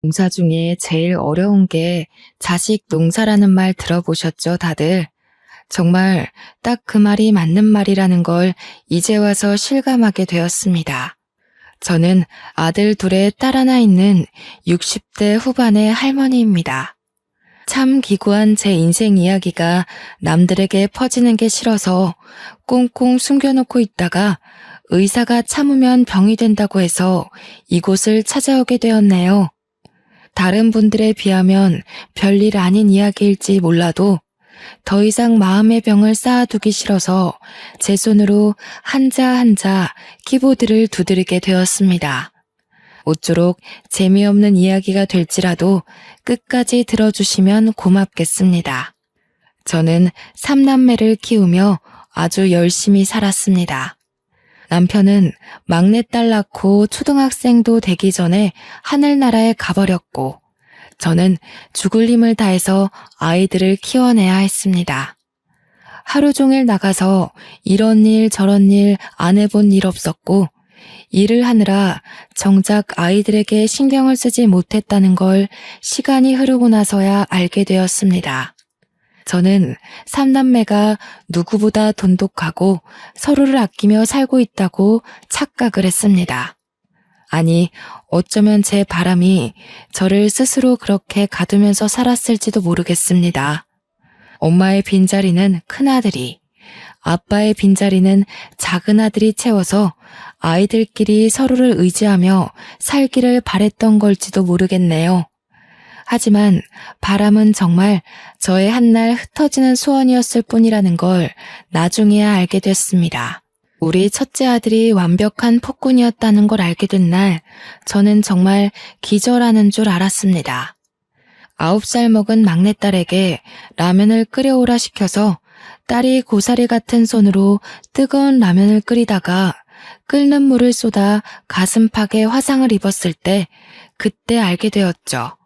농사 중에 제일 어려운 게 자식 농사라는 말 들어보셨죠, 다들? 정말 딱 그 말이 맞는 말이라는 걸 이제 와서 실감하게 되었습니다. 저는 아들 둘에 딸 하나 있는 60대 후반의 할머니입니다. 참 기구한 제 인생 이야기가 남들에게 퍼지는 게 싫어서 꽁꽁 숨겨놓고 있다가 의사가 참으면 병이 된다고 해서 이곳을 찾아오게 되었네요. 다른 분들에 비하면 별일 아닌 이야기일지 몰라도 더 이상 마음의 병을 쌓아두기 싫어서 제 손으로 한자 한자 키보드를 두드리게 되었습니다. 모쪼록 재미없는 이야기가 될지라도 끝까지 들어주시면 고맙겠습니다. 저는 3남매를 키우며 아주 열심히 살았습니다. 남편은 막내딸 낳고 초등학생도 되기 전에 하늘나라에 가버렸고 저는 죽을 힘을 다해서 아이들을 키워내야 했습니다. 하루 종일 나가서 이런 일 저런 일 안 해본 일 없었고 일을 하느라 정작 아이들에게 신경을 쓰지 못했다는 걸 시간이 흐르고 나서야 알게 되었습니다. 저는 3남매가 누구보다 돈독하고 서로를 아끼며 살고 있다고 착각을 했습니다. 아니, 어쩌면 제 바람이 저를 스스로 그렇게 가두면서 살았을지도 모르겠습니다. 엄마의 빈자리는 큰아들이, 아빠의 빈자리는 작은아들이 채워서 아이들끼리 서로를 의지하며 살기를 바랬던 걸지도 모르겠네요. 하지만 바람은 정말 저의 한날 흩어지는 소원이었을 뿐이라는 걸 나중에야 알게 됐습니다. 우리 첫째 아들이 완벽한 폭군이었다는 걸 알게 된 날, 저는 정말 기절하는 줄 알았습니다. 9살 먹은 막내딸에게 라면을 끓여오라 시켜서 딸이 고사리 같은 손으로 뜨거운 라면을 끓이다가 끓는 물을 쏟아 가슴팍에 화상을 입었을 때 그때 알게 되었죠.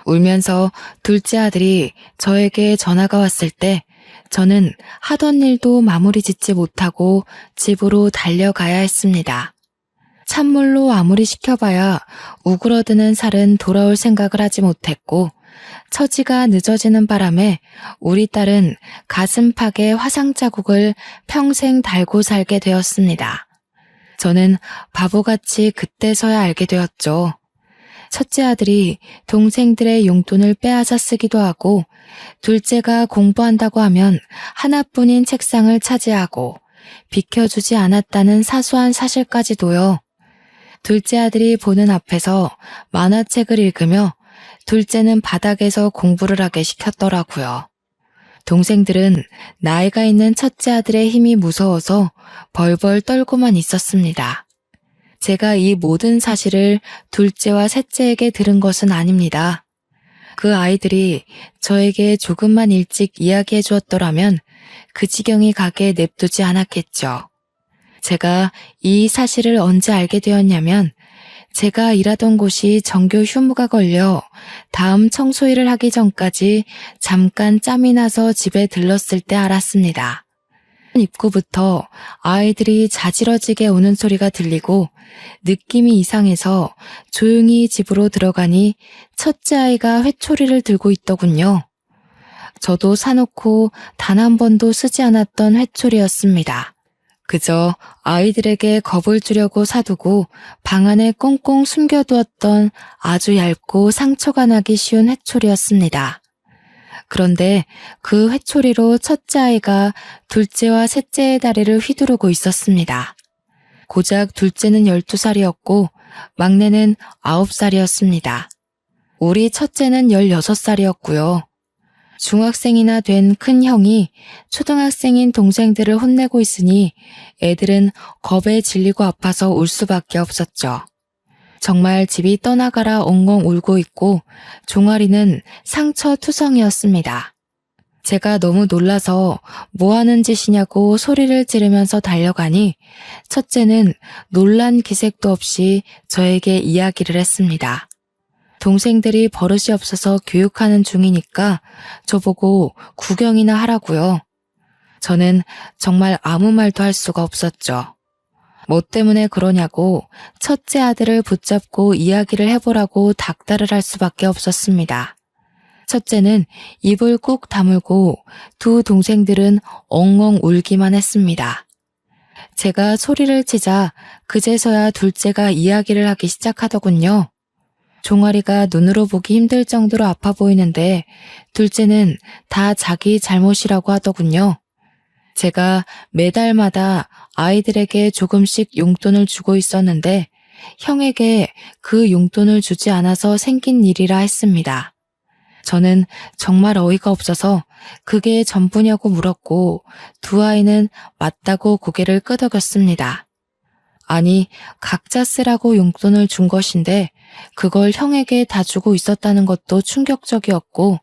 울면서 둘째 아들이 저에게 전화가 왔을 때 저는 하던 일도 마무리 짓지 못하고 집으로 달려가야 했습니다. 찬물로 아무리 식혀봐야 우그러드는 살은 돌아올 생각을 하지 못했고 처지가 늦어지는 바람에 우리 딸은 가슴팍에 화상 자국을 평생 달고 살게 되었습니다. 저는 바보같이 그때서야 알게 되었죠. 첫째 아들이 동생들의 용돈을 빼앗아 쓰기도 하고 둘째가 공부한다고 하면 하나뿐인 책상을 차지하고 비켜주지 않았다는 사소한 사실까지도요. 둘째 아들이 보는 앞에서 만화책을 읽으며 둘째는 바닥에서 공부를 하게 시켰더라고요. 동생들은 나이가 있는 첫째 아들의 힘이 무서워서 벌벌 떨고만 있었습니다. 제가 이 모든 사실을 둘째와 셋째에게 들은 것은 아닙니다. 그 아이들이 저에게 조금만 일찍 이야기해 주었더라면 그 지경이 가게 냅두지 않았겠죠. 제가 이 사실을 언제 알게 되었냐면 제가 일하던 곳이 정규 휴무가 걸려 다음 청소일을 하기 전까지 잠깐 짬이 나서 집에 들렀을 때 알았습니다. 입구부터 아이들이 자지러지게 우는 소리가 들리고 느낌이 이상해서 조용히 집으로 들어가니 첫째 아이가 회초리를 들고 있더군요. 저도 사놓고 단 한 번도 쓰지 않았던 회초리였습니다. 그저 아이들에게 겁을 주려고 사두고 방 안에 꽁꽁 숨겨두었던 아주 얇고 상처가 나기 쉬운 회초리였습니다. 그런데 그 회초리로 첫째 아이가 둘째와 셋째의 다리를 휘두르고 있었습니다. 고작 둘째는 12살이었고 막내는 9살이었습니다. 우리 첫째는 16살이었고요. 중학생이나 된 큰 형이 초등학생인 동생들을 혼내고 있으니 애들은 겁에 질리고 아파서 울 수밖에 없었죠. 정말 집이 떠나가라 엉엉 울고 있고 종아리는 상처투성이었습니다. 제가 너무 놀라서 뭐하는 짓이냐고 소리를 지르면서 달려가니 첫째는 놀란 기색도 없이 저에게 이야기를 했습니다. 동생들이 버릇이 없어서 교육하는 중이니까 저보고 구경이나 하라고요. 저는 정말 아무 말도 할 수가 없었죠. 뭐 때문에 그러냐고 첫째 아들을 붙잡고 이야기를 해보라고 닥달을 할 수밖에 없었습니다. 첫째는 입을 꾹 다물고 두 동생들은 엉엉 울기만 했습니다. 제가 소리를 치자 그제서야 둘째가 이야기를 하기 시작하더군요. 종아리가 눈으로 보기 힘들 정도로 아파 보이는데 둘째는 다 자기 잘못이라고 하더군요. 제가 매달마다 아이들에게 조금씩 용돈을 주고 있었는데 형에게 그 용돈을 주지 않아서 생긴 일이라 했습니다. 저는 정말 어이가 없어서 그게 전부냐고 물었고 두 아이는 맞다고 고개를 끄덕였습니다. 아니, 각자 쓰라고 용돈을 준 것인데 그걸 형에게 다 주고 있었다는 것도 충격적이었고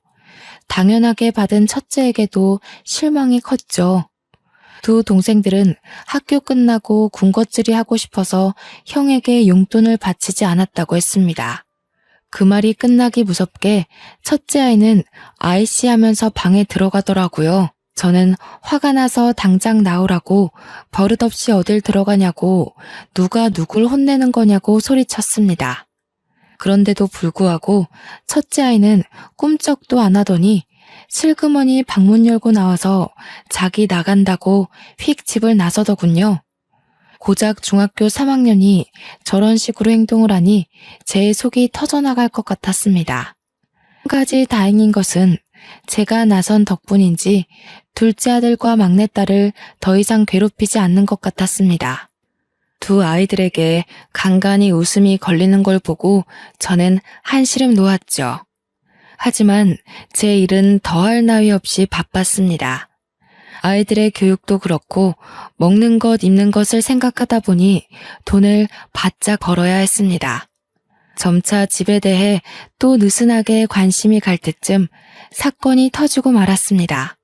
당연하게 받은 첫째에게도 실망이 컸죠. 두 동생들은 학교 끝나고 군것질이 하고 싶어서 형에게 용돈을 바치지 않았다고 했습니다. 그 말이 끝나기 무섭게 첫째 아이는 아이씨 하면서 방에 들어가더라고요. 저는 화가 나서 당장 나오라고 버릇없이 어딜 들어가냐고 누가 누굴 혼내는 거냐고 소리쳤습니다. 그런데도 불구하고 첫째 아이는 꿈쩍도 안 하더니 슬그머니 방문 열고 나와서 자기 나간다고 휙 집을 나서더군요. 고작 중학교 3학년이 저런 식으로 행동을 하니 제 속이 터져나갈 것 같았습니다. 한 가지 다행인 것은 제가 나선 덕분인지 둘째 아들과 막내딸을 더 이상 괴롭히지 않는 것 같았습니다. 두 아이들에게 간간히 웃음이 걸리는 걸 보고 저는 한시름 놓았죠. 하지만 제 일은 더할 나위 없이 바빴습니다. 아이들의 교육도 그렇고 먹는 것, 입는 것을 생각하다 보니 돈을 바짝 벌어야 했습니다. 점차 집에 대해 또 느슨하게 관심이 갈 때쯤 사건이 터지고 말았습니다.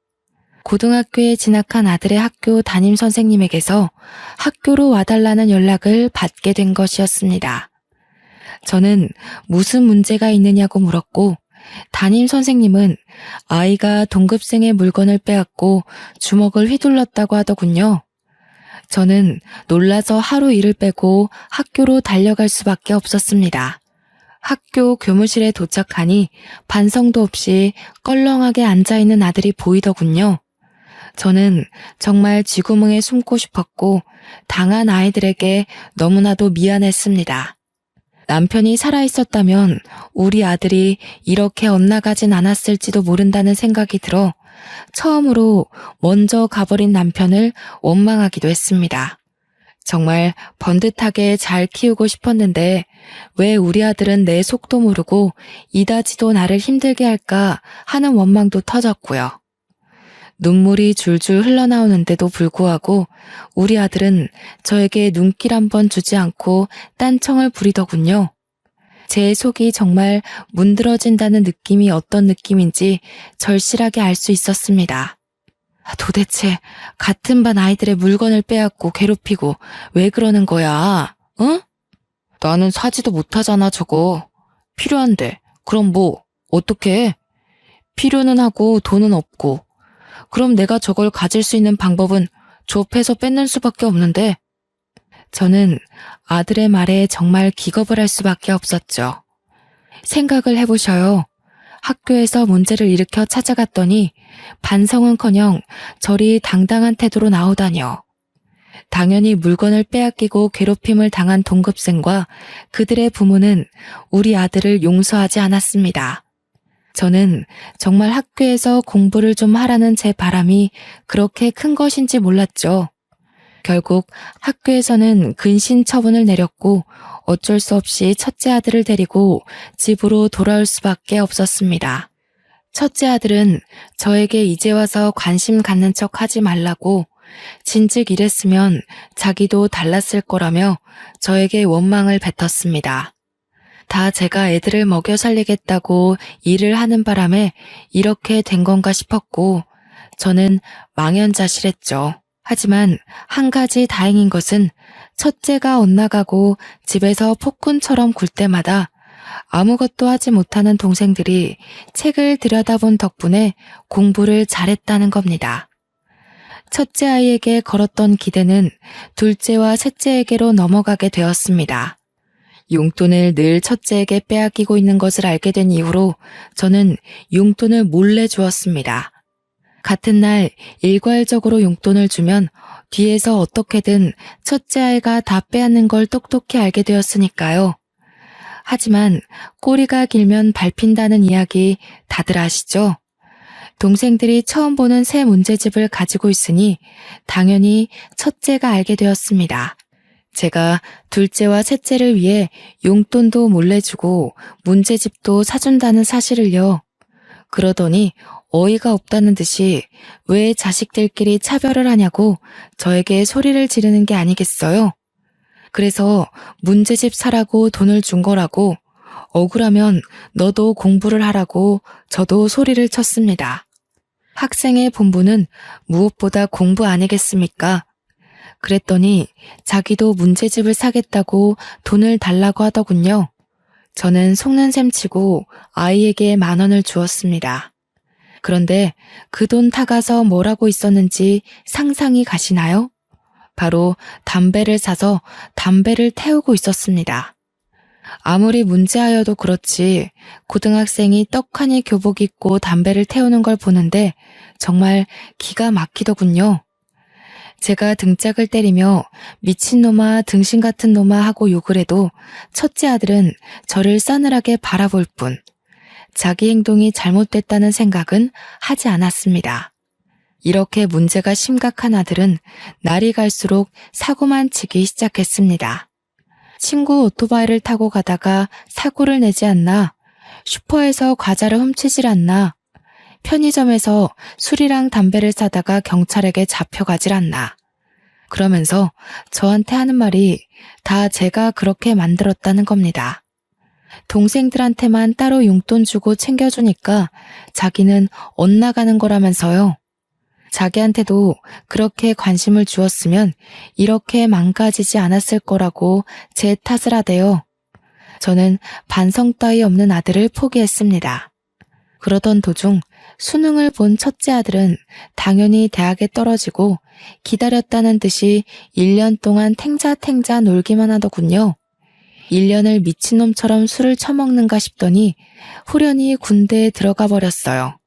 고등학교에 진학한 아들의 학교 담임 선생님에게서 학교로 와달라는 연락을 받게 된 것이었습니다. 저는 무슨 문제가 있느냐고 물었고 담임 선생님은 아이가 동급생의 물건을 빼앗고 주먹을 휘둘렀다고 하더군요. 저는 놀라서 하루 일을 빼고 학교로 달려갈 수밖에 없었습니다. 학교 교무실에 도착하니 반성도 없이 껄렁하게 앉아있는 아들이 보이더군요. 저는 정말 쥐구멍에 숨고 싶었고 당한 아이들에게 너무나도 미안했습니다. 남편이 살아있었다면 우리 아들이 이렇게 엇나가진 않았을지도 모른다는 생각이 들어 처음으로 먼저 가버린 남편을 원망하기도 했습니다. 정말 번듯하게 잘 키우고 싶었는데 왜 우리 아들은 내 속도 모르고 이다지도 나를 힘들게 할까 하는 원망도 터졌고요. 눈물이 줄줄 흘러나오는데도 불구하고 우리 아들은 저에게 눈길 한번 주지 않고 딴청을 부리더군요. 제 속이 정말 문드러진다는 느낌이 어떤 느낌인지 절실하게 알 수 있었습니다. 도대체 같은 반 아이들의 물건을 빼앗고 괴롭히고 왜 그러는 거야? 응? 나는 사지도 못하잖아 저거. 필요한데 그럼 뭐 어떡해? 필요는 하고 돈은 없고 그럼 내가 저걸 가질 수 있는 방법은 좁해서 뺏는 수밖에 없는데 저는 아들의 말에 정말 기겁을 할 수밖에 없었죠. 생각을 해보셔요. 학교에서 문제를 일으켜 찾아갔더니 반성은커녕 저리 당당한 태도로 나오다니요. 당연히 물건을 빼앗기고 괴롭힘을 당한 동급생과 그들의 부모는 우리 아들을 용서하지 않았습니다. 저는 정말 학교에서 공부를 좀 하라는 제 바람이 그렇게 큰 것인지 몰랐죠. 결국 학교에서는 근신 처분을 내렸고 어쩔 수 없이 첫째 아들을 데리고 집으로 돌아올 수밖에 없었습니다. 첫째 아들은 저에게 이제 와서 관심 갖는 척 하지 말라고 진즉 이랬으면 자기도 달랐을 거라며 저에게 원망을 뱉었습니다. 다 제가 애들을 먹여 살리겠다고 일을 하는 바람에 이렇게 된 건가 싶었고 저는 망연자실했죠. 하지만 한 가지 다행인 것은 첫째가 엇나가고 집에서 폭군처럼 굴 때마다 아무것도 하지 못하는 동생들이 책을 들여다본 덕분에 공부를 잘했다는 겁니다. 첫째 아이에게 걸었던 기대는 둘째와 셋째에게로 넘어가게 되었습니다. 용돈을 늘 첫째에게 빼앗기고 있는 것을 알게 된 이후로 저는 용돈을 몰래 주었습니다. 같은 날 일괄적으로 용돈을 주면 뒤에서 어떻게든 첫째 아이가 다 빼앗는 걸 똑똑히 알게 되었으니까요. 하지만 꼬리가 길면 밟힌다는 이야기 다들 아시죠? 동생들이 처음 보는 새 문제집을 가지고 있으니 당연히 첫째가 알게 되었습니다. 제가 둘째와 셋째를 위해 용돈도 몰래 주고 문제집도 사준다는 사실을요. 그러더니 어이가 없다는 듯이 왜 자식들끼리 차별을 하냐고 저에게 소리를 지르는 게 아니겠어요? 그래서 문제집 사라고 돈을 준 거라고, 억울하면 너도 공부를 하라고 저도 소리를 쳤습니다. 학생의 본분은 무엇보다 공부 아니겠습니까? 그랬더니 자기도 문제집을 사겠다고 돈을 달라고 하더군요. 저는 속는 셈 치고 아이에게 10,000원을 주었습니다. 그런데 그 돈 타가서 뭘 하고 있었는지 상상이 가시나요? 바로 담배를 사서 담배를 태우고 있었습니다. 아무리 문제하여도 그렇지 고등학생이 떡하니 교복 입고 담배를 태우는 걸 보는데 정말 기가 막히더군요. 제가 등짝을 때리며 미친놈아 등신 같은 놈아 하고 욕을 해도 첫째 아들은 저를 싸늘하게 바라볼 뿐 자기 행동이 잘못됐다는 생각은 하지 않았습니다. 이렇게 문제가 심각한 아들은 날이 갈수록 사고만 치기 시작했습니다. 친구 오토바이를 타고 가다가 사고를 내지 않나, 슈퍼에서 과자를 훔치질 않나, 편의점에서 술이랑 담배를 사다가 경찰에게 잡혀가질 않나. 그러면서 저한테 하는 말이 다 제가 그렇게 만들었다는 겁니다. 동생들한테만 따로 용돈 주고 챙겨주니까 자기는 엇나가는 거라면서요. 자기한테도 그렇게 관심을 주었으면 이렇게 망가지지 않았을 거라고 제 탓을 하대요. 저는 반성 따위 없는 아들을 포기했습니다. 그러던 도중 수능을 본 첫째 아들은 당연히 대학에 떨어지고 기다렸다는 듯이 1년 동안 탱자탱자 놀기만 하더군요. 1년을 미친놈처럼 술을 처먹는가 싶더니 후련히 군대에 들어가 버렸어요.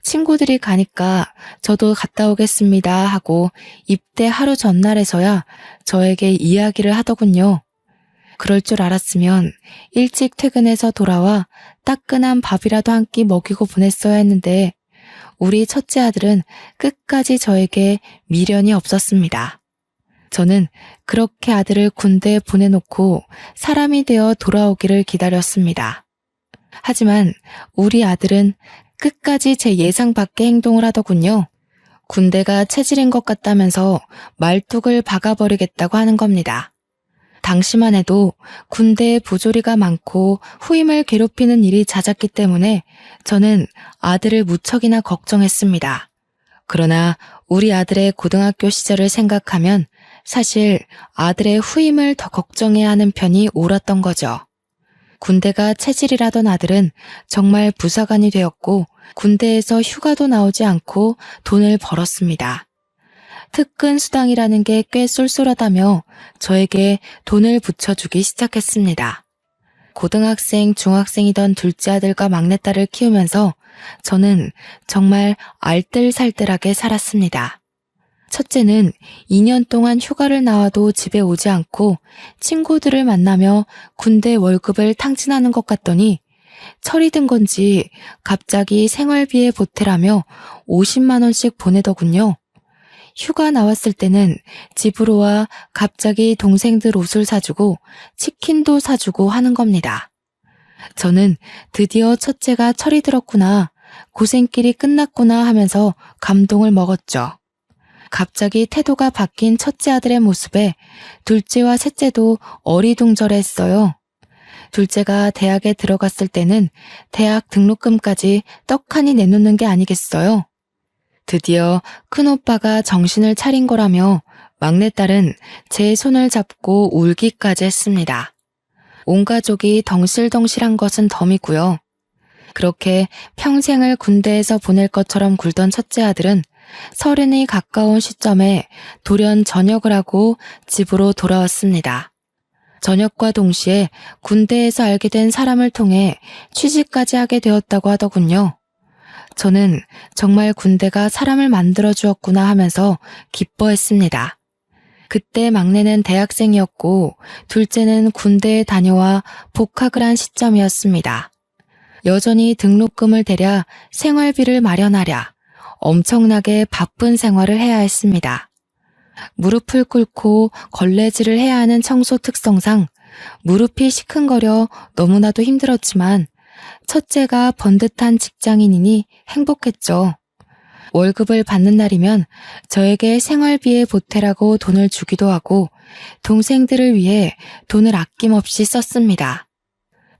친구들이 가니까 저도 갔다 오겠습니다 하고 입대 하루 전날에서야 저에게 이야기를 하더군요. 그럴 줄 알았으면 일찍 퇴근해서 돌아와 따끈한 밥이라도 한 끼 먹이고 보냈어야 했는데 우리 첫째 아들은 끝까지 저에게 미련이 없었습니다. 저는 그렇게 아들을 군대에 보내놓고 사람이 되어 돌아오기를 기다렸습니다. 하지만 우리 아들은 끝까지 제 예상 밖의 행동을 하더군요. 군대가 체질인 것 같다면서 말뚝을 박아버리겠다고 하는 겁니다. 당시만 해도 군대에 부조리가 많고 후임을 괴롭히는 일이 잦았기 때문에 저는 아들을 무척이나 걱정했습니다. 그러나 우리 아들의 고등학교 시절을 생각하면 사실 아들의 후임을 더 걱정해야 하는 편이 옳았던 거죠. 군대가 체질이라던 아들은 정말 부사관이 되었고 군대에서 휴가도 나오지 않고 돈을 벌었습니다. 특근 수당이라는 게 꽤 쏠쏠하다며 저에게 돈을 붙여주기 시작했습니다. 고등학생, 중학생이던 둘째 아들과 막내딸을 키우면서 저는 정말 알뜰살뜰하게 살았습니다. 첫째는 2년 동안 휴가를 나와도 집에 오지 않고 친구들을 만나며 군대 월급을 탕진하는 것 같더니 철이 든 건지 갑자기 생활비에 보태라며 50만 원씩 보내더군요. 휴가 나왔을 때는 집으로 와 갑자기 동생들 옷을 사주고 치킨도 사주고 하는 겁니다. 저는 드디어 첫째가 철이 들었구나, 고생길이 끝났구나 하면서 감동을 먹었죠. 갑자기 태도가 바뀐 첫째 아들의 모습에 둘째와 셋째도 어리둥절했어요. 둘째가 대학에 들어갔을 때는 대학 등록금까지 떡하니 내놓는 게 아니겠어요? 드디어 큰오빠가 정신을 차린 거라며 막내딸은 제 손을 잡고 울기까지 했습니다. 온 가족이 덩실덩실한 것은 덤이고요. 그렇게 평생을 군대에서 보낼 것처럼 굴던 첫째 아들은 서른이 가까운 시점에 돌연 전역을 하고 집으로 돌아왔습니다. 전역과 동시에 군대에서 알게 된 사람을 통해 취직까지 하게 되었다고 하더군요. 저는 정말 군대가 사람을 만들어 주었구나 하면서 기뻐했습니다. 그때 막내는 대학생이었고 둘째는 군대에 다녀와 복학을 한 시점이었습니다. 여전히 등록금을 대랴 생활비를 마련하랴 엄청나게 바쁜 생활을 해야 했습니다. 무릎을 꿇고 걸레질을 해야 하는 청소 특성상 무릎이 시큰거려 너무나도 힘들었지만 첫째가 번듯한 직장인이니 행복했죠. 월급을 받는 날이면 저에게 생활비에 보태라고 돈을 주기도 하고 동생들을 위해 돈을 아낌없이 썼습니다.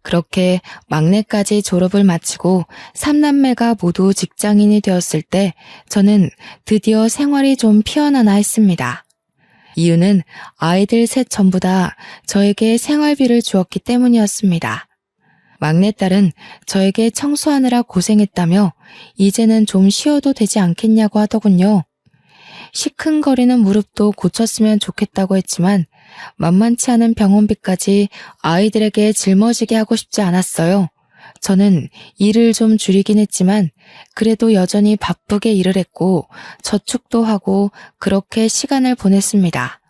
그렇게 막내까지 졸업을 마치고 삼남매가 모두 직장인이 되었을 때 저는 드디어 생활이 좀 피어나나 했습니다. 이유는 아이들 셋 전부 다 저에게 생활비를 주었기 때문이었습니다. 막내딸은 저에게 청소하느라 고생했다며 이제는 좀 쉬어도 되지 않겠냐고 하더군요. 시큰거리는 무릎도 고쳤으면 좋겠다고 했지만 만만치 않은 병원비까지 아이들에게 짊어지게 하고 싶지 않았어요. 저는 일을 좀 줄이긴 했지만 그래도 여전히 바쁘게 일을 했고 저축도 하고 그렇게 시간을 보냈습니다.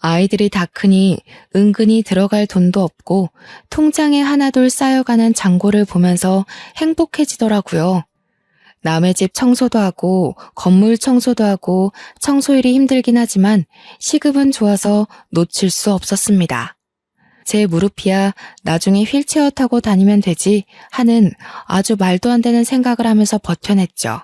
아이들이 다 크니 은근히 들어갈 돈도 없고 통장에 하나둘 쌓여가는 잔고를 보면서 행복해지더라고요. 남의 집 청소도 하고 건물 청소도 하고 청소일이 힘들긴 하지만 시급은 좋아서 놓칠 수 없었습니다. 제 무릎이야 나중에 휠체어 타고 다니면 되지 하는 아주 말도 안 되는 생각을 하면서 버텨냈죠.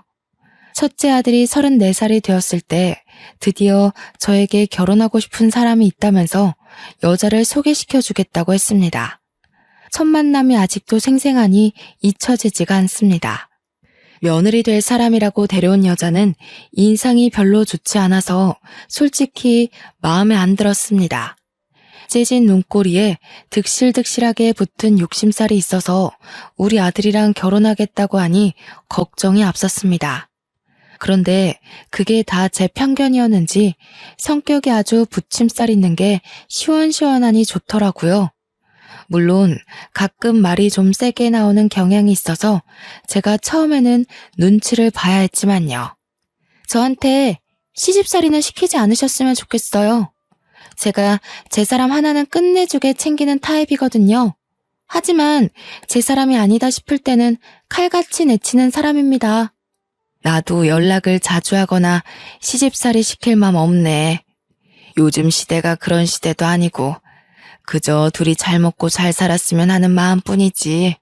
첫째 아들이 34살이 되었을 때 드디어 저에게 결혼하고 싶은 사람이 있다면서 여자를 소개시켜 주겠다고 했습니다. 첫 만남이 아직도 생생하니 잊혀지지가 않습니다. 며느리 될 사람이라고 데려온 여자는 인상이 별로 좋지 않아서 솔직히 마음에 안 들었습니다. 째진 눈꼬리에 득실득실하게 붙은 욕심살이 있어서 우리 아들이랑 결혼하겠다고 하니 걱정이 앞섰습니다. 그런데 그게 다 제 편견이었는지 성격이 아주 붙임살 있는 게 시원시원하니 좋더라고요. 물론 가끔 말이 좀 세게 나오는 경향이 있어서 제가 처음에는 눈치를 봐야 했지만요. 저한테 시집살이는 시키지 않으셨으면 좋겠어요. 제가 제 사람 하나는 끝내주게 챙기는 타입이거든요. 하지만 제 사람이 아니다 싶을 때는 칼같이 내치는 사람입니다. 나도 연락을 자주 하거나 시집살이 시킬 맘 없네. 요즘 시대가 그런 시대도 아니고 그저 둘이 잘 먹고 잘 살았으면 하는 마음뿐이지.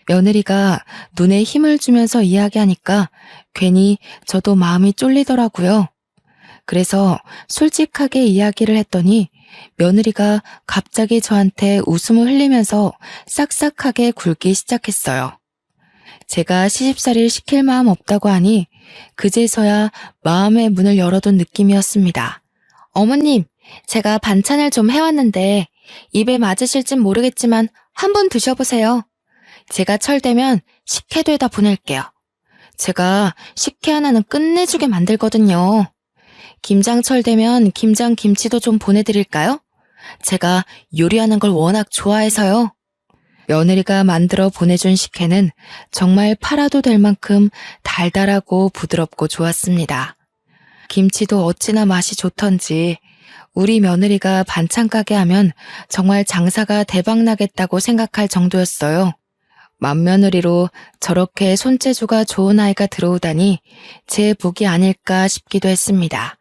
며느리가 눈에 힘을 주면서 이야기하니까 괜히 저도 마음이 쫄리더라고요. 그래서 솔직하게 이야기를 했더니 며느리가 갑자기 저한테 웃음을 흘리면서 싹싹하게 굴기 시작했어요. 제가 시집살이를 시킬 마음 없다고 하니 그제서야 마음의 문을 열어둔 느낌이었습니다. 어머님, 제가 반찬을 좀 해왔는데 입에 맞으실진 모르겠지만 한번 드셔보세요. 제가 철되면 식혜도에다 보낼게요. 제가 식혜 하나는 끝내주게 만들거든요. 김장철 되면 김장김치도 좀 보내드릴까요? 제가 요리하는 걸 워낙 좋아해서요. 며느리가 만들어 보내준 식혜는 정말 팔아도 될 만큼 달달하고 부드럽고 좋았습니다. 김치도 어찌나 맛이 좋던지 우리 며느리가 반찬 가게 하면 정말 장사가 대박나겠다고 생각할 정도였어요. 맏며느리로 저렇게 손재주가 좋은 아이가 들어오다니 제 복이 아닐까 싶기도 했습니다.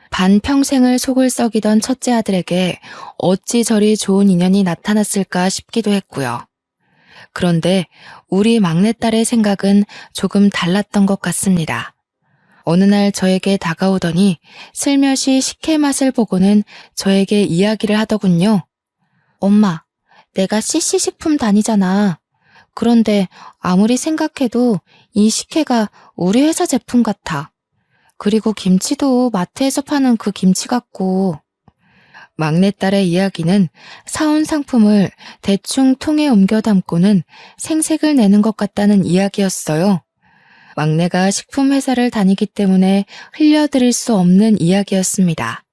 반평생을 속을 썩이던 첫째 아들에게 어찌 저리 좋은 인연이 나타났을까 싶기도 했고요. 그런데 우리 막내딸의 생각은 조금 달랐던 것 같습니다. 어느 날 저에게 다가오더니 슬며시 식혜 맛을 보고는 저에게 이야기를 하더군요. 엄마, 내가 CC식품 다니잖아. 그런데 아무리 생각해도 이 식혜가 우리 회사 제품 같아. 그리고 김치도 마트에서 파는 그 김치 같고. 막내딸의 이야기는 사온 상품을 대충 통에 옮겨 담고는 생색을 내는 것 같다는 이야기였어요. 막내가 식품회사를 다니기 때문에 흘려드릴 수 없는 이야기였습니다.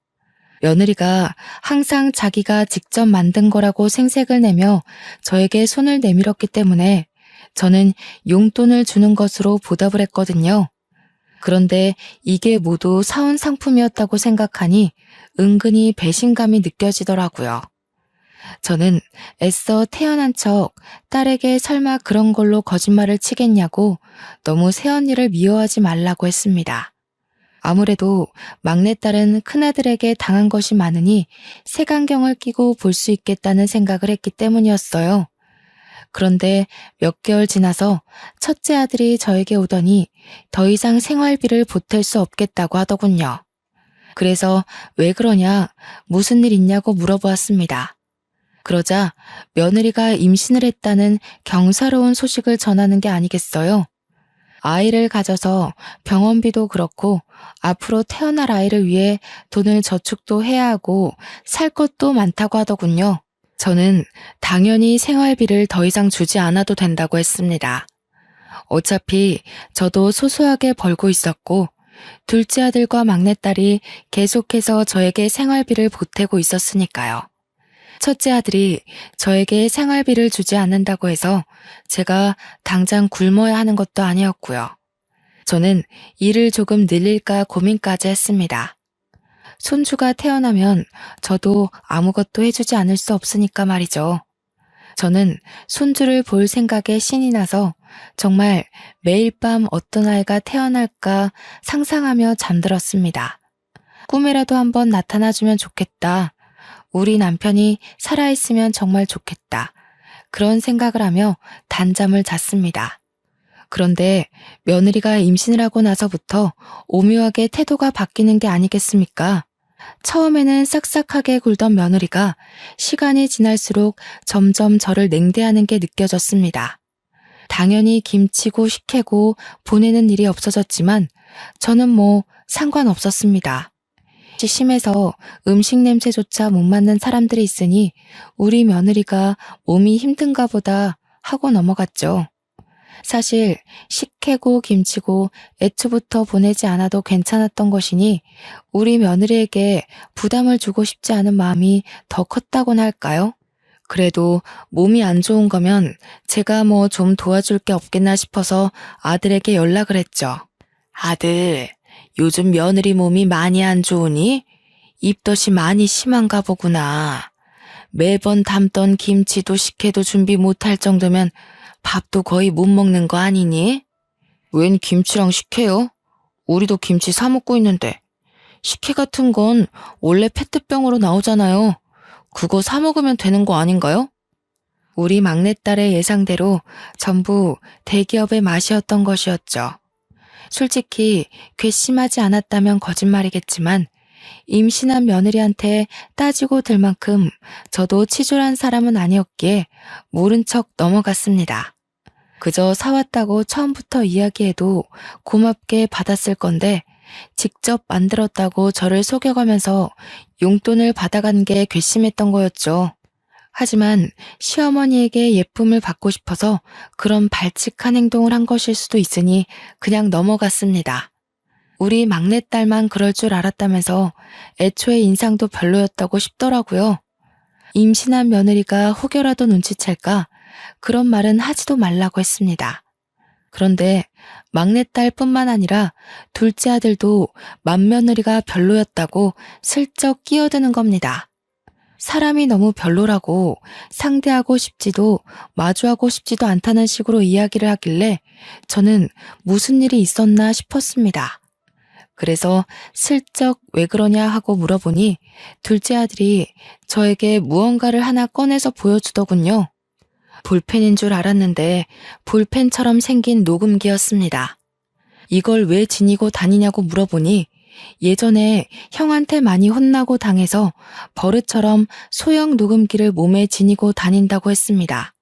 며느리가 항상 자기가 직접 만든 거라고 생색을 내며 저에게 손을 내밀었기 때문에 저는 용돈을 주는 것으로 보답을 했거든요. 그런데 이게 모두 사온 상품이었다고 생각하니 은근히 배신감이 느껴지더라고요. 저는 애써 태어난 척 딸에게 설마 그런 걸로 거짓말을 치겠냐고 너무 새언니를 미워하지 말라고 했습니다. 아무래도 막내딸은 큰아들에게 당한 것이 많으니 색안경을 끼고 볼 수 있겠다는 생각을 했기 때문이었어요. 그런데 몇 개월 지나서 첫째 아들이 저에게 오더니 더 이상 생활비를 보탤 수 없겠다고 하더군요. 그래서 왜 그러냐, 무슨 일 있냐고 물어보았습니다. 그러자 며느리가 임신을 했다는 경사로운 소식을 전하는 게 아니겠어요? 아이를 가져서 병원비도 그렇고 앞으로 태어날 아이를 위해 돈을 저축도 해야 하고 살 것도 많다고 하더군요. 저는 당연히 생활비를 더 이상 주지 않아도 된다고 했습니다. 어차피 저도 소소하게 벌고 있었고 둘째 아들과 막내딸이 계속해서 저에게 생활비를 보태고 있었으니까요. 첫째 아들이 저에게 생활비를 주지 않는다고 해서 제가 당장 굶어야 하는 것도 아니었고요. 저는 일을 조금 늘릴까 고민까지 했습니다. 손주가 태어나면 저도 아무것도 해주지 않을 수 없으니까 말이죠. 저는 손주를 볼 생각에 신이 나서 정말 매일 밤 어떤 아이가 태어날까 상상하며 잠들었습니다. 꿈에라도 한번 나타나주면 좋겠다. 우리 남편이 살아있으면 정말 좋겠다. 그런 생각을 하며 단잠을 잤습니다. 그런데 며느리가 임신을 하고 나서부터 오묘하게 태도가 바뀌는 게 아니겠습니까? 처음에는 싹싹하게 굴던 며느리가 시간이 지날수록 점점 저를 냉대하는 게 느껴졌습니다. 당연히 김치고 식혜고 보내는 일이 없어졌지만 저는 상관없었습니다. 심해서 음식 냄새조차 못 맡는 사람들이 있으니 우리 며느리가 몸이 힘든가 보다 하고 넘어갔죠. 사실 식혜고 김치고 애초부터 보내지 않아도 괜찮았던 것이니 우리 며느리에게 부담을 주고 싶지 않은 마음이 더 컸다고나 할까요? 그래도 몸이 안 좋은 거면 제가 좀 도와줄 게 없겠나 싶어서 아들에게 연락을 했죠. 아들, 요즘 며느리 몸이 많이 안 좋으니? 입덧이 많이 심한가 보구나. 매번 담던 김치도 식혜도 준비 못할 정도면 밥도 거의 못 먹는 거 아니니? 웬 김치랑 식혜요? 우리도 김치 사 먹고 있는데. 식혜 같은 건 원래 페트병으로 나오잖아요. 그거 사 먹으면 되는 거 아닌가요? 우리 막내딸의 예상대로 전부 대기업의 맛이었던 것이었죠. 솔직히 괘씸하지 않았다면 거짓말이겠지만 임신한 며느리한테 따지고 들 만큼 저도 치졸한 사람은 아니었기에 모른 척 넘어갔습니다. 그저 사왔다고 처음부터 이야기해도 고맙게 받았을 건데 직접 만들었다고 저를 속여가면서 용돈을 받아간 게 괘씸했던 거였죠. 하지만 시어머니에게 예쁨을 받고 싶어서 그런 발칙한 행동을 한 것일 수도 있으니 그냥 넘어갔습니다. 우리 막내딸만 그럴 줄 알았다면서 애초에 인상도 별로였다고 싶더라고요. 임신한 며느리가 혹여라도 눈치챌까 그런 말은 하지도 말라고 했습니다. 그런데 막내딸뿐만 아니라 둘째 아들도 맏며느리가 별로였다고 슬쩍 끼어드는 겁니다. 사람이 너무 별로라고 상대하고 싶지도 마주하고 싶지도 않다는 식으로 이야기를 하길래 저는 무슨 일이 있었나 싶었습니다. 그래서 슬쩍 왜 그러냐 하고 물어보니 둘째 아들이 저에게 무언가를 하나 꺼내서 보여주더군요. 볼펜인 줄 알았는데 볼펜처럼 생긴 녹음기였습니다. 이걸 왜 지니고 다니냐고 물어보니 예전에 형한테 많이 혼나고 당해서 버릇처럼 소형 녹음기를 몸에 지니고 다닌다고 했습니다.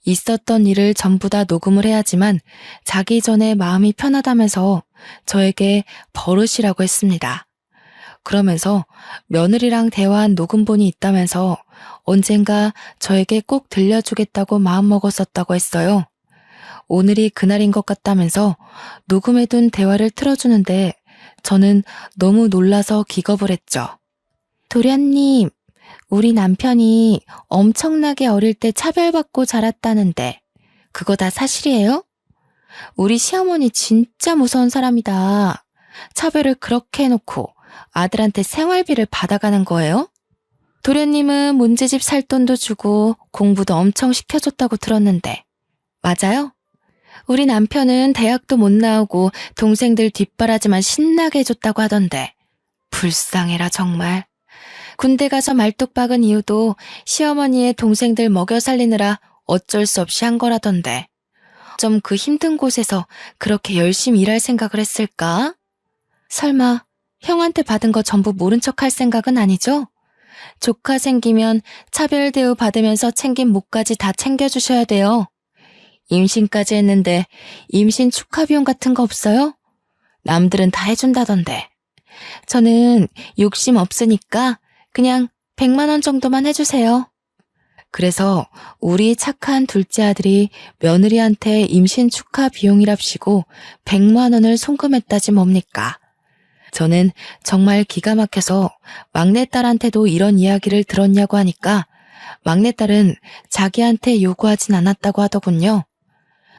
있었던 일을 전부 다 녹음을 해야지만 자기 전에 마음이 편하다면서 저에게 버릇이라고 했습니다. 그러면서 며느리랑 대화한 녹음본이 있다면서 언젠가 저에게 꼭 들려주겠다고 마음먹었었다고 했어요. 오늘이 그날인 것 같다면서 녹음해둔 대화를 틀어주는데 저는 너무 놀라서 기겁을 했죠. 도련님, 우리 남편이 엄청나게 어릴 때 차별받고 자랐다는데 그거 다 사실이에요? 우리 시어머니 진짜 무서운 사람이다. 차별을 그렇게 해놓고 아들한테 생활비를 받아가는 거예요? 도련님은 문제집 살 돈도 주고 공부도 엄청 시켜줬다고 들었는데 맞아요? 우리 남편은 대학도 못 나오고 동생들 뒷바라지만 신나게 해줬다고 하던데 불쌍해라 정말. 군대 가서 말뚝 박은 이유도 시어머니의 동생들 먹여 살리느라 어쩔 수 없이 한 거라던데 좀 그 힘든 곳에서 그렇게 열심히 일할 생각을 했을까? 설마 형한테 받은 거 전부 모른 척 할 생각은 아니죠? 조카 생기면 차별 대우 받으면서 챙긴 목까지 다 챙겨주셔야 돼요. 임신까지 했는데 임신 축하 비용 같은 거 없어요? 남들은 다 해준다던데. 저는 욕심 없으니까 그냥 100만 원 정도만 해주세요. 그래서 우리 착한 둘째 아들이 며느리한테 임신 축하 비용이랍시고 100만 원을 송금했다지 뭡니까? 저는 정말 기가 막혀서 막내딸한테도 이런 이야기를 들었냐고 하니까 막내딸은 자기한테 요구하진 않았다고 하더군요.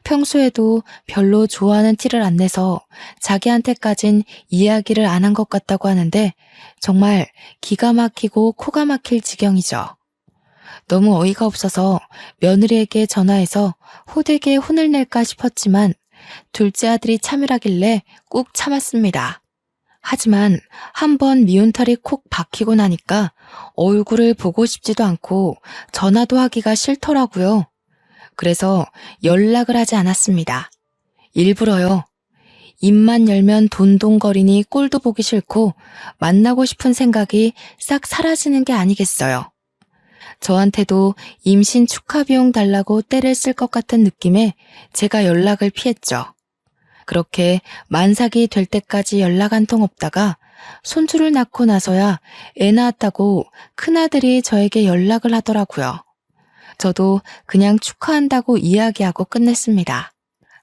평소에도 별로 좋아하는 티를 안 내서 자기한테까진 이야기를 안 한 것 같다고 하는데 정말 기가 막히고 코가 막힐 지경이죠. 너무 어이가 없어서 며느리에게 전화해서 호되게 혼을 낼까 싶었지만 둘째 아들이 참으라길래 꾹 참았습니다. 하지만 한번 미운 털이 콕 박히고 나니까 얼굴을 보고 싶지도 않고 전화도 하기가 싫더라고요. 그래서 연락을 하지 않았습니다. 일부러요. 입만 열면 돈돈거리니 꼴도 보기 싫고 만나고 싶은 생각이 싹 사라지는 게 아니겠어요. 저한테도 임신 축하 비용 달라고 떼를 쓸 것 같은 느낌에 제가 연락을 피했죠. 그렇게 만삭이 될 때까지 연락 한 통 없다가 손주를 낳고 나서야 애 낳았다고 큰아들이 저에게 연락을 하더라고요. 저도 그냥 축하한다고 이야기하고 끝냈습니다.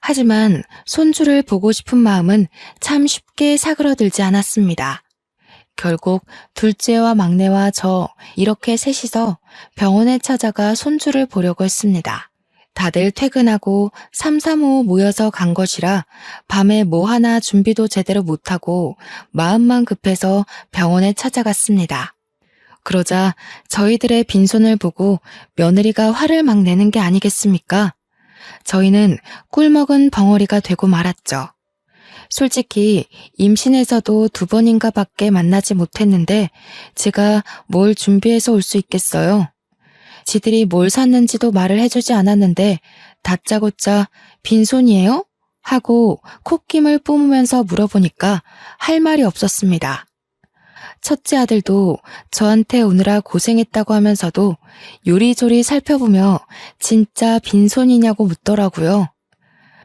하지만 손주를 보고 싶은 마음은 참 쉽게 사그러들지 않았습니다. 결국 둘째와 막내와 저 이렇게 셋이서 병원에 찾아가 손주를 보려고 했습니다. 다들 퇴근하고 삼삼오오 모여서 간 것이라 밤에 뭐 하나 준비도 제대로 못하고 마음만 급해서 병원에 찾아갔습니다. 그러자 저희들의 빈손을 보고 며느리가 화를 막 내는 게 아니겠습니까? 저희는 꿀먹은 벙어리가 되고 말았죠. 솔직히 임신해서도 2번인가 밖에 만나지 못했는데 제가 뭘 준비해서 올 수 있겠어요? 지들이 뭘 샀는지도 말을 해주지 않았는데 다짜고짜 빈손이에요? 하고 콧김을 뿜으면서 물어보니까 할 말이 없었습니다. 첫째 아들도 저한테 오느라 고생했다고 하면서도 요리조리 살펴보며 진짜 빈손이냐고 묻더라고요.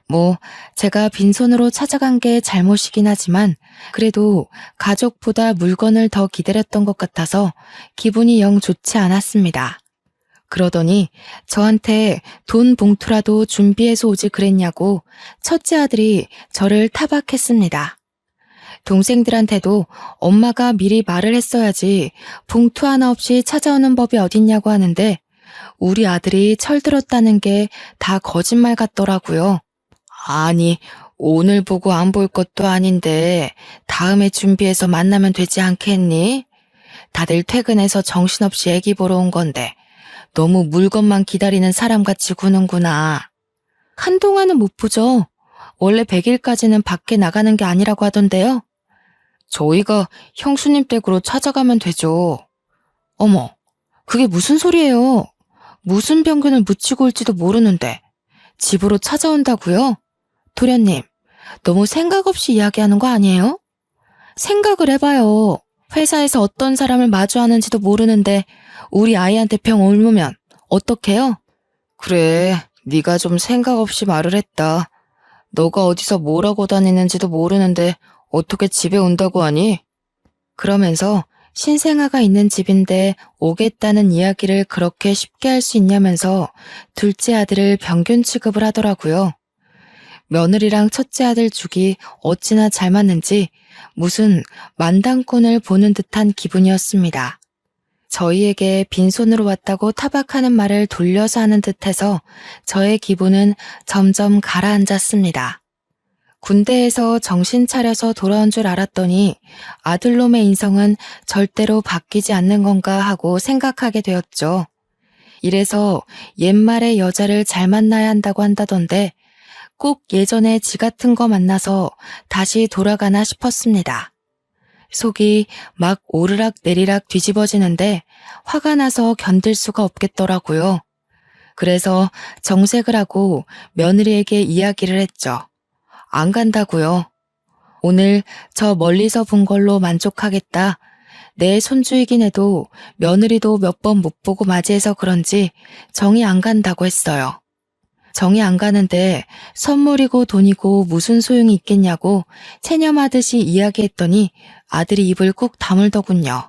뭐 제가 빈손으로 찾아간 게 잘못이긴 하지만 그래도 가족보다 물건을 더 기다렸던 것 같아서 기분이 영 좋지 않았습니다. 그러더니 저한테 돈 봉투라도 준비해서 오지 그랬냐고 첫째 아들이 저를 타박했습니다. 동생들한테도 엄마가 미리 말을 했어야지 봉투 하나 없이 찾아오는 법이 어딨냐고 하는데 우리 아들이 철들었다는 게 다 거짓말 같더라고요. 아니, 오늘 보고 안 볼 것도 아닌데 다음에 준비해서 만나면 되지 않겠니? 다들 퇴근해서 정신없이 애기 보러 온 건데 너무 물건만 기다리는 사람같이 구는구나. 한동안은 못 보죠. 원래 100일까지는 밖에 나가는 게 아니라고 하던데요. 저희가 형수님 댁으로 찾아가면 되죠. 어머, 그게 무슨 소리예요? 무슨 병균을 묻히고 올지도 모르는데 집으로 찾아온다고요? 도련님, 너무 생각 없이 이야기하는 거 아니에요? 생각을 해봐요. 회사에서 어떤 사람을 마주하는지도 모르는데 우리 아이한테 병 옮으면 어떡해요? 그래, 네가 좀 생각 없이 말을 했다. 너가 어디서 뭘 하고 다니는지도 모르는데 어떻게 집에 온다고 하니? 그러면서 신생아가 있는 집인데 오겠다는 이야기를 그렇게 쉽게 할 수 있냐면서 둘째 아들을 병균 취급을 하더라고요. 며느리랑 첫째 아들 죽이 어찌나 잘 맞는지 무슨 만당꾼을 보는 듯한 기분이었습니다. 저희에게 빈손으로 왔다고 타박하는 말을 돌려서 하는 듯해서 저의 기분은 점점 가라앉았습니다. 군대에서 정신 차려서 돌아온 줄 알았더니 아들놈의 인성은 절대로 바뀌지 않는 건가 하고 생각하게 되었죠. 이래서 옛말에 여자를 잘 만나야 한다고 한다던데 꼭 예전에 지 같은 거 만나서 다시 돌아가나 싶었습니다. 속이 막 오르락 내리락 뒤집어지는데 화가 나서 견딜 수가 없겠더라고요. 그래서 정색을 하고 며느리에게 이야기를 했죠. 안 간다고요. 오늘 저 멀리서 본 걸로 만족하겠다. 내 손주이긴 해도 며느리도 몇 번 못 보고 맞이해서 그런지 정이 안 간다고 했어요. 정이 안 가는데 선물이고 돈이고 무슨 소용이 있겠냐고 체념하듯이 이야기했더니 아들이 입을 꾹 다물더군요.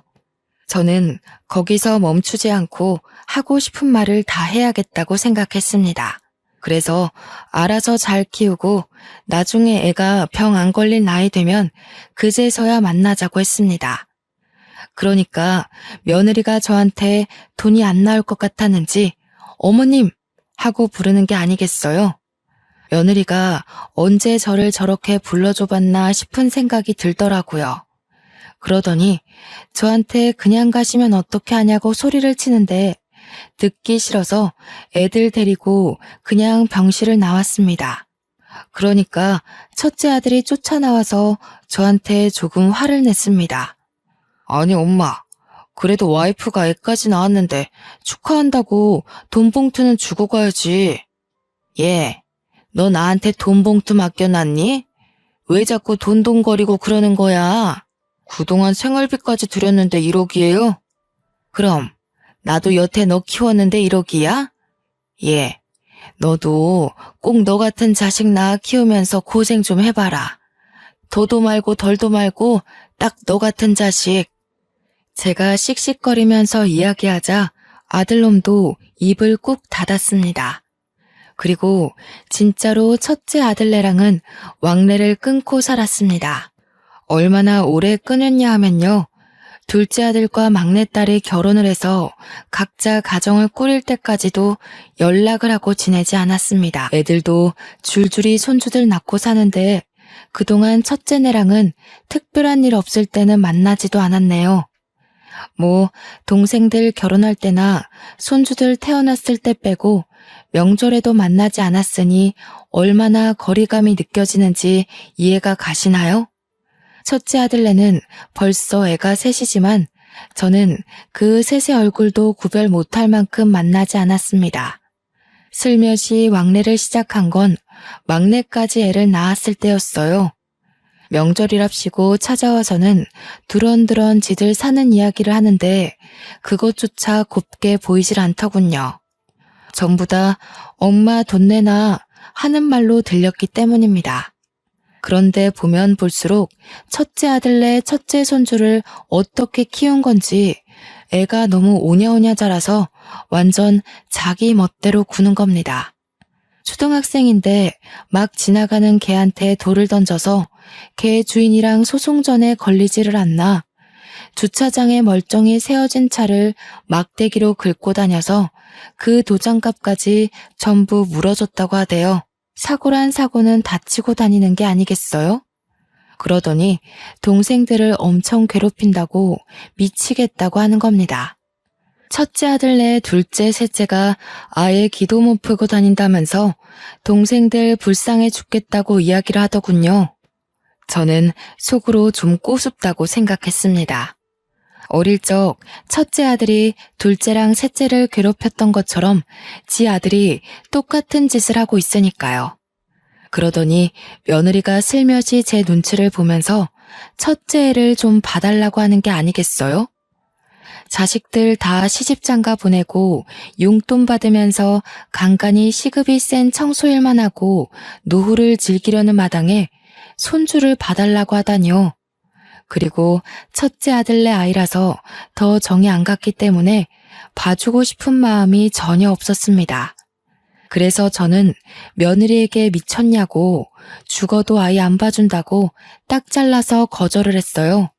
저는 거기서 멈추지 않고 하고 싶은 말을 다 해야겠다고 생각했습니다. 그래서 알아서 잘 키우고 나중에 애가 병 안 걸릴 나이 되면 그제서야 만나자고 했습니다. 그러니까 며느리가 저한테 돈이 안 나올 것 같았는지 어머님 하고 부르는 게 아니겠어요? 며느리가 언제 저를 저렇게 불러줘봤나 싶은 생각이 들더라고요. 그러더니 저한테 그냥 가시면 어떻게 하냐고 소리를 치는데 듣기 싫어서 애들 데리고 그냥 병실을 나왔습니다. 그러니까 첫째 아들이 쫓아나와서 저한테 조금 화를 냈습니다. 아니 엄마, 그래도 와이프가 애까지 낳았는데 축하한다고 돈 봉투는 주고 가야지. 얘, 너 나한테 돈 봉투 맡겨놨니? 왜 자꾸 돈돈거리고 그러는 거야? 그동안 생활비까지 드렸는데 1억이에요? 그럼 나도 여태 너 키웠는데 1억이야? 얘, 너도 꼭 너 같은 자식 낳아 키우면서 고생 좀 해봐라. 더도 말고 덜도 말고 딱 너 같은 자식. 제가 씩씩거리면서 이야기하자 아들놈도 입을 꾹 닫았습니다. 그리고 진짜로 첫째 아들네랑은 왕래를 끊고 살았습니다. 얼마나 오래 끊었냐 하면요. 둘째 아들과 막내딸이 결혼을 해서 각자 가정을 꾸릴 때까지도 연락을 하고 지내지 않았습니다. 애들도 줄줄이 손주들 낳고 사는데 그동안 첫째네랑은 특별한 일 없을 때는 만나지도 않았네요. 동생들 결혼할 때나 손주들 태어났을 때 빼고 명절에도 만나지 않았으니 얼마나 거리감이 느껴지는지 이해가 가시나요? 첫째 아들네는 벌써 애가 셋이지만 저는 그 셋의 얼굴도 구별 못할 만큼 만나지 않았습니다. 슬며시 왕래를 시작한 건 막내까지 애를 낳았을 때였어요. 명절이랍시고 찾아와서는 두런두런 지들 사는 이야기를 하는데 그것조차 곱게 보이질 않더군요. 전부 다 엄마 돈 내놔 하는 말로 들렸기 때문입니다. 그런데 보면 볼수록 첫째 아들네 첫째 손주를 어떻게 키운 건지 애가 너무 오냐오냐 자라서 완전 자기 멋대로 구는 겁니다. 초등학생인데 막 지나가는 개한테 돌을 던져서 개 주인이랑 소송전에 걸리지를 않나 주차장에 멀쩡히 세워진 차를 막대기로 긁고 다녀서 그 도장값까지 전부 물어줬다고 하대요. 사고란 사고는 다치고 다니는 게 아니겠어요? 그러더니 동생들을 엄청 괴롭힌다고 미치겠다고 하는 겁니다. 첫째 아들네 둘째 셋째가 아예 기도 못 풀고 다닌다면서 동생들 불쌍해 죽겠다고 이야기를 하더군요. 저는 속으로 좀 꼬숩다고 생각했습니다. 어릴 적 첫째 아들이 둘째랑 셋째를 괴롭혔던 것처럼 지 아들이 똑같은 짓을 하고 있으니까요. 그러더니 며느리가 슬며시 제 눈치를 보면서 첫째 애를 좀 봐달라고 하는 게 아니겠어요? 자식들 다 시집장가 보내고 용돈 받으면서 간간히 시급이 센 청소일만 하고 노후를 즐기려는 마당에 손주를 봐달라고 하다니요. 그리고 첫째 아들네 아이라서 더 정이 안 갔기 때문에 봐주고 싶은 마음이 전혀 없었습니다. 그래서 저는 며느리에게 미쳤냐고 죽어도 아이 안 봐준다고 딱 잘라서 거절을 했어요.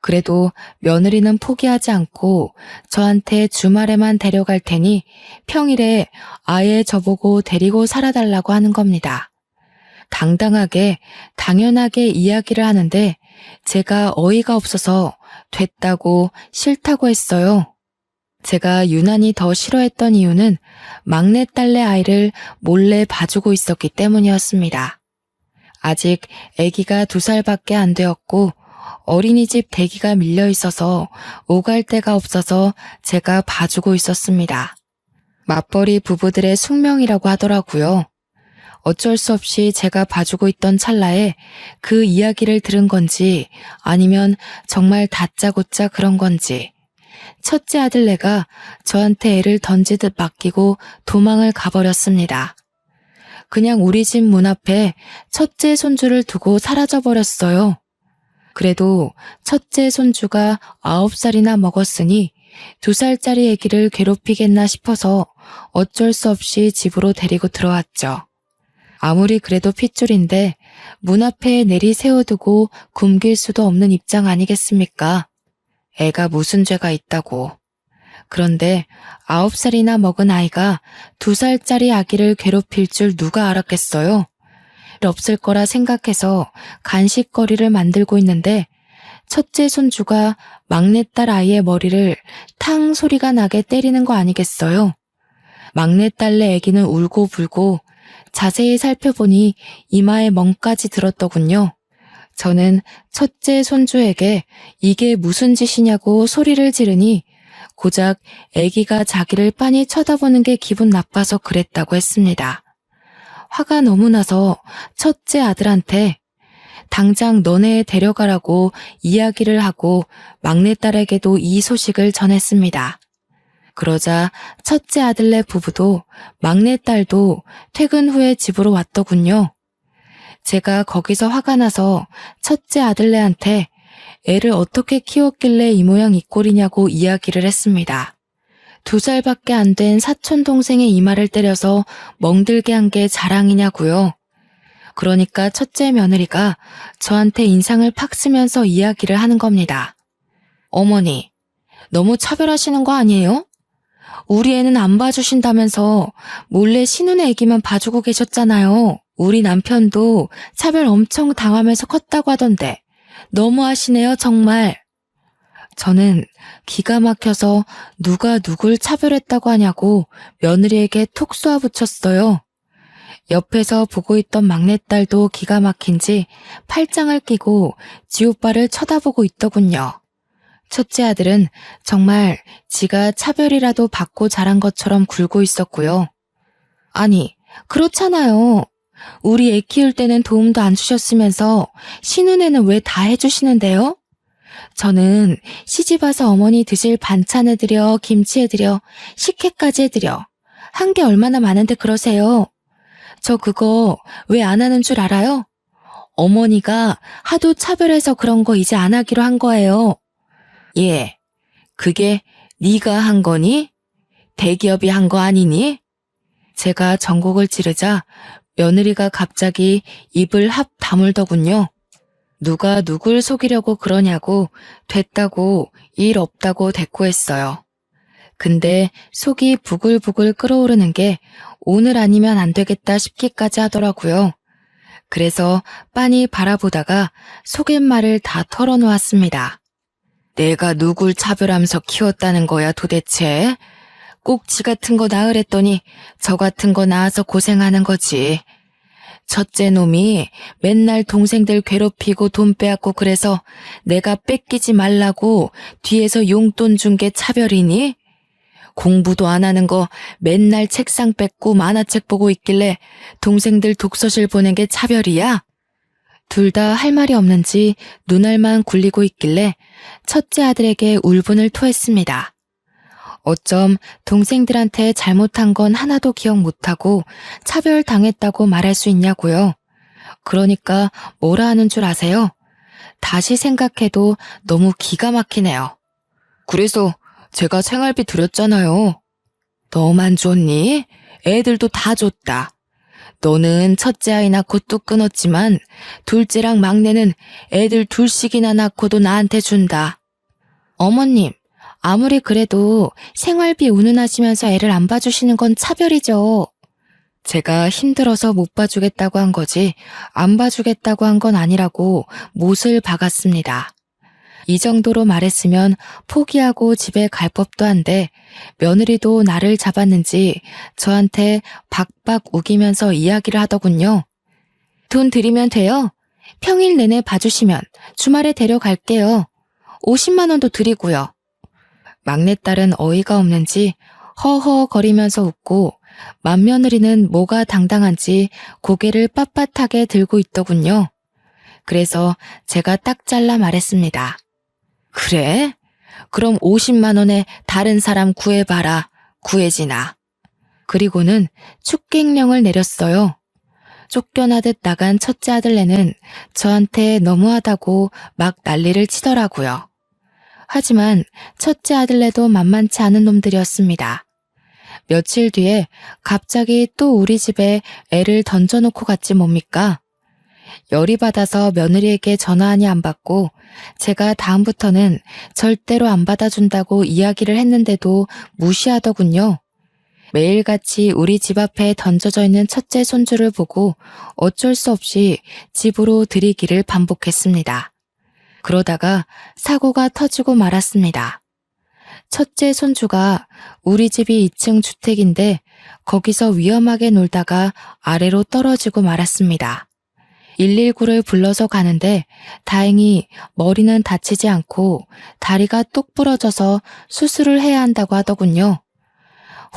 그래도 며느리는 포기하지 않고 저한테 주말에만 데려갈 테니 평일에 아예 저보고 데리고 살아달라고 하는 겁니다. 당당하게, 당연하게 이야기를 하는데 제가 어이가 없어서 됐다고 싫다고 했어요. 제가 유난히 더 싫어했던 이유는 막내딸내 아이를 몰래 봐주고 있었기 때문이었습니다. 아직 아기가 2살밖에 안 되었고 어린이집 대기가 밀려 있어서 오갈 데가 없어서 제가 봐주고 있었습니다. 맞벌이 부부들의 숙명이라고 하더라고요. 어쩔 수 없이 제가 봐주고 있던 찰나에 그 이야기를 들은 건지 아니면 정말 다짜고짜 그런 건지 첫째 아들네가 저한테 애를 던지듯 맡기고 도망을 가버렸습니다. 그냥 우리 집 문 앞에 첫째 손주를 두고 사라져버렸어요. 그래도 첫째 손주가 9살이나 먹었으니 2살짜리 아기를 괴롭히겠나 싶어서 어쩔 수 없이 집으로 데리고 들어왔죠. 아무리 그래도 핏줄인데 문 앞에 내리 세워두고 굶길 수도 없는 입장 아니겠습니까? 애가 무슨 죄가 있다고. 그런데 9살이나 먹은 아이가 2살짜리 아기를 괴롭힐 줄 누가 알았겠어요? 없을 거라 생각해서 간식거리를 만들고 있는데 첫째 손주가 막내딸 아이의 머리를 탕 소리가 나게 때리는 거 아니겠어요? 막내딸내 아기는 울고 불고 자세히 살펴보니 이마에 멍까지 들었더군요. 저는 첫째 손주에게 이게 무슨 짓이냐고 소리를 지르니 고작 아기가 자기를 빤히 쳐다보는 게 기분 나빠서 그랬다고 했습니다. 화가 너무 나서 첫째 아들한테 당장 너네 데려가라고 이야기를 하고 막내딸에게도 이 소식을 전했습니다. 그러자 첫째 아들네 부부도 막내딸도 퇴근 후에 집으로 왔더군요. 제가 거기서 화가 나서 첫째 아들네한테 애를 어떻게 키웠길래 이 모양 이 꼴이냐고 이야기를 했습니다. 2살밖에 안 된 사촌 동생의 이마를 때려서 멍들게 한 게 자랑이냐고요. 그러니까 첫째 며느리가 저한테 인상을 팍 쓰면서 이야기를 하는 겁니다. 어머니, 너무 차별하시는 거 아니에요? 우리 애는 안 봐주신다면서 몰래 신혼의 애기만 봐주고 계셨잖아요. 우리 남편도 차별 엄청 당하면서 컸다고 하던데 너무하시네요 정말. 저는 기가 막혀서 누가 누굴 차별했다고 하냐고 며느리에게 톡 쏘아붙였어요. 옆에서 보고 있던 막내딸도 기가 막힌지 팔짱을 끼고 지오빠를 쳐다보고 있더군요. 첫째 아들은 정말 지가 차별이라도 받고 자란 것처럼 굴고 있었고요. 아니, 그렇잖아요. 우리 애 키울 때는 도움도 안 주셨으면서 신혼에는 왜 다 해주시는데요? 저는 시집 와서 어머니 드실 반찬 해드려, 김치 해드려, 식혜까지 해드려. 한 게 얼마나 많은데 그러세요? 저 그거 왜 안 하는 줄 알아요? 어머니가 하도 차별해서 그런 거 이제 안 하기로 한 거예요. 예, 그게 네가 한 거니? 대기업이 한 거 아니니? 제가 전곡을 찌르자 며느리가 갑자기 입을 합 다물더군요. 누가 누굴 속이려고 그러냐고 됐다고 일 없다고 대꾸했어요. 근데 속이 부글부글 끓어오르는 게 오늘 아니면 안 되겠다 싶기까지 하더라고요. 그래서 빤히 바라보다가 속갯말을 다 털어놓았습니다. 내가 누굴 차별하면서 키웠다는 거야 도대체? 꼭 지 같은 거 낳으랬더니 저 같은 거 낳아서 고생하는 거지. 첫째 놈이 맨날 동생들 괴롭히고 돈 빼앗고 그래서 내가 뺏기지 말라고 뒤에서 용돈 준 게 차별이니? 공부도 안 하는 거 맨날 책상 뺏고 만화책 보고 있길래 동생들 독서실 보낸 게 차별이야? 둘 다 할 말이 없는지 눈알만 굴리고 있길래 첫째 아들에게 울분을 토했습니다. 어쩜 동생들한테 잘못한 건 하나도 기억 못하고 차별당했다고 말할 수 있냐고요. 그러니까 뭐라 하는 줄 아세요? 다시 생각해도 너무 기가 막히네요. 그래서 제가 생활비 드렸잖아요. 너만 줬니? 애들도 다 줬다. 너는 첫째 아이 낳고 뚝 끊었지만 둘째랑 막내는 애들 둘씩이나 낳고도 나한테 준다. 어머님, 아무리 그래도 생활비 운운하시면서 애를 안 봐주시는 건 차별이죠. 제가 힘들어서 못 봐주겠다고 한 거지 안 봐주겠다고 한 건 아니라고 못을 박았습니다. 이 정도로 말했으면 포기하고 집에 갈 법도 한데 며느리도 나를 잡았는지 저한테 박박 우기면서 이야기를 하더군요. 돈 드리면 돼요. 평일 내내 봐주시면 주말에 데려갈게요. 50만 원도 드리고요. 막내딸은 어이가 없는지 허허거리면서 웃고 맏며느리는 뭐가 당당한지 고개를 빳빳하게 들고 있더군요. 그래서 제가 딱 잘라 말했습니다. 그래? 그럼 50만 원에 다른 사람 구해봐라. 구해지나. 그리고는 축객령을 내렸어요. 쫓겨나듯 나간 첫째 아들네는 저한테 너무하다고 막 난리를 치더라고요. 하지만 첫째 아들네도 만만치 않은 놈들이었습니다. 며칠 뒤에 갑자기 또 우리 집에 애를 던져놓고 갔지 뭡니까? 열이 받아서 며느리에게 전화하니 안 받고 제가 다음부터는 절대로 안 받아준다고 이야기를 했는데도 무시하더군요. 매일같이 우리 집 앞에 던져져 있는 첫째 손주를 보고 어쩔 수 없이 집으로 들이기를 반복했습니다. 그러다가 사고가 터지고 말았습니다. 첫째 손주가 우리 집이 2층 주택인데 거기서 위험하게 놀다가 아래로 떨어지고 말았습니다. 119를 불러서 가는데 다행히 머리는 다치지 않고 다리가 똑 부러져서 수술을 해야 한다고 하더군요.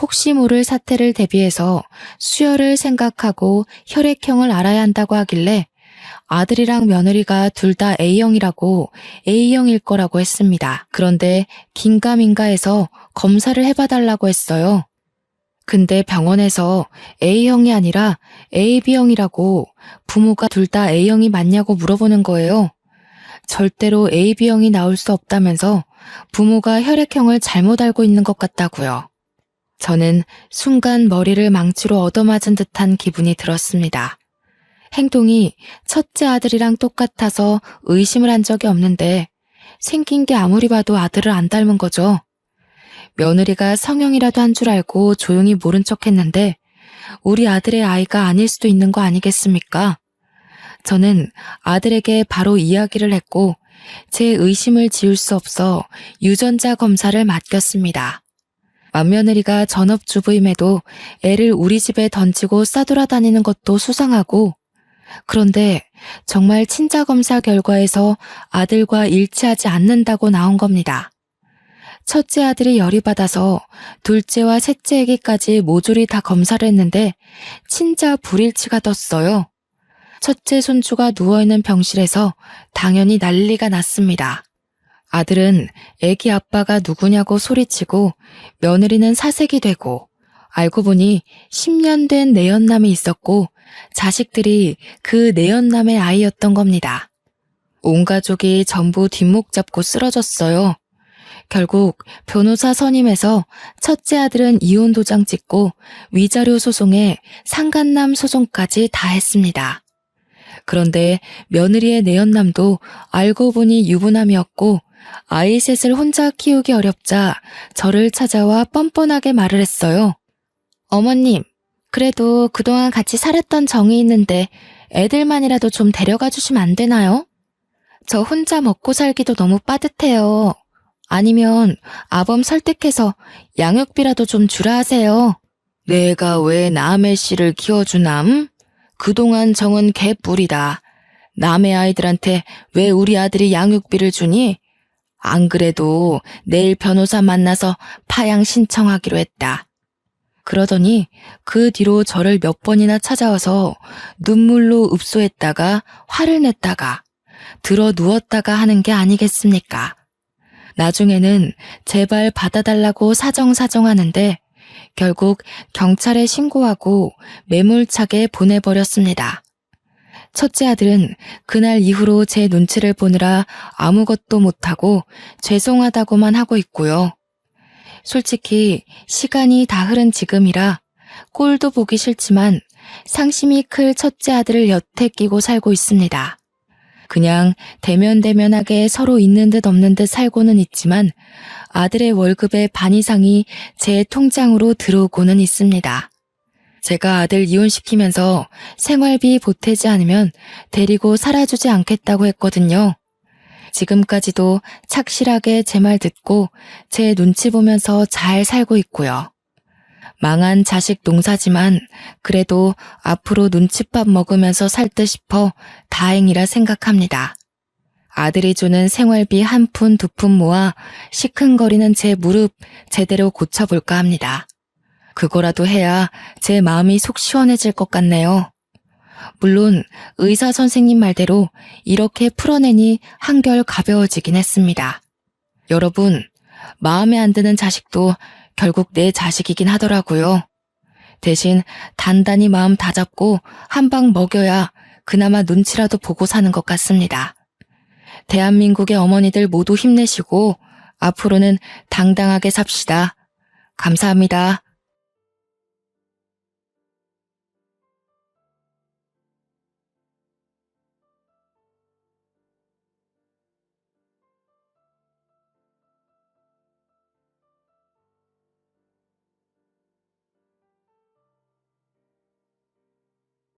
혹시 모를 사태를 대비해서 수혈을 생각하고 혈액형을 알아야 한다고 하길래 아들이랑 며느리가 둘 다 A형이라고 A형일 거라고 했습니다. 그런데 긴가민가해서 검사를 해봐달라고 했어요. 근데 병원에서 A형이 아니라 AB형이라고 부모가 둘 다 A형이 맞냐고 물어보는 거예요. 절대로 AB형이 나올 수 없다면서 부모가 혈액형을 잘못 알고 있는 것 같다고요. 저는 순간 머리를 망치로 얻어맞은 듯한 기분이 들었습니다. 행동이 첫째 아들이랑 똑같아서 의심을 한 적이 없는데 생긴 게 아무리 봐도 아들을 안 닮은 거죠. 며느리가 성형이라도 한 줄 알고 조용히 모른 척 했는데 우리 아들의 아이가 아닐 수도 있는 거 아니겠습니까? 저는 아들에게 바로 이야기를 했고 제 의심을 지울 수 없어 유전자 검사를 맡겼습니다. 맏며느리가 전업주부임에도 애를 우리 집에 던지고 싸돌아다니는 것도 수상하고 그런데 정말 친자검사 결과에서 아들과 일치하지 않는다고 나온 겁니다. 첫째 아들이 열이 받아서 둘째와 셋째에게까지 모조리 다 검사를 했는데 친자 불일치가 떴어요. 첫째 손주가 누워있는 병실에서 당연히 난리가 났습니다. 아들은 애기 아빠가 누구냐고 소리치고 며느리는 사색이 되고 알고 보니 10년 된 내연남이 있었고 자식들이 그 내연남의 아이였던 겁니다. 온 가족이 전부 뒷목 잡고 쓰러졌어요. 결국 변호사 선임해서 첫째 아들은 이혼 도장 찍고 위자료 소송에 상간남 소송까지 다 했습니다. 그런데 며느리의 내연남도 알고 보니 유부남이었고 아이 셋을 혼자 키우기 어렵자 저를 찾아와 뻔뻔하게 말을 했어요. 어머님, 그래도 그동안 같이 살았던 정이 있는데 애들만이라도 좀 데려가 주시면 안 되나요? 저 혼자 먹고 살기도 너무 빠듯해요. 아니면 아범 설득해서 양육비라도 좀 주라 하세요. 내가 왜 남의 씨를 키워주남? 그동안 정은 개뿔이다. 남의 아이들한테 왜 우리 아들이 양육비를 주니? 안 그래도 내일 변호사 만나서 파양 신청하기로 했다. 그러더니 그 뒤로 저를 몇 번이나 찾아와서 눈물로 읍소했다가 화를 냈다가 들어 누웠다가 하는 게 아니겠습니까? 나중에는 제발 받아달라고 사정사정하는데 결국 경찰에 신고하고 매몰차게 보내버렸습니다. 첫째 아들은 그날 이후로 제 눈치를 보느라 아무것도 못하고 죄송하다고만 하고 있고요. 솔직히 시간이 다 흐른 지금이라 꼴도 보기 싫지만 상심이 클 첫째 아들을 여태 끼고 살고 있습니다. 그냥 대면대면하게 서로 있는 듯 없는 듯 살고는 있지만 아들의 월급의 반 이상이 제 통장으로 들어오고는 있습니다. 제가 아들 이혼시키면서 생활비 보태지 않으면 데리고 살아주지 않겠다고 했거든요. 지금까지도 착실하게 제 말 듣고 제 눈치 보면서 잘 살고 있고요. 망한 자식 농사지만 그래도 앞으로 눈칫밥 먹으면서 살 듯 싶어 다행이라 생각합니다. 아들이 주는 생활비 한 푼 두 푼 모아 시큰거리는 제 무릎 제대로 고쳐볼까 합니다. 그거라도 해야 제 마음이 속 시원해질 것 같네요. 물론 의사 선생님 말대로 이렇게 풀어내니 한결 가벼워지긴 했습니다. 여러분, 마음에 안 드는 자식도 결국 내 자식이긴 하더라고요. 대신 단단히 마음 다잡고 한 방 먹여야 그나마 눈치라도 보고 사는 것 같습니다. 대한민국의 어머니들 모두 힘내시고 앞으로는 당당하게 삽시다. 감사합니다.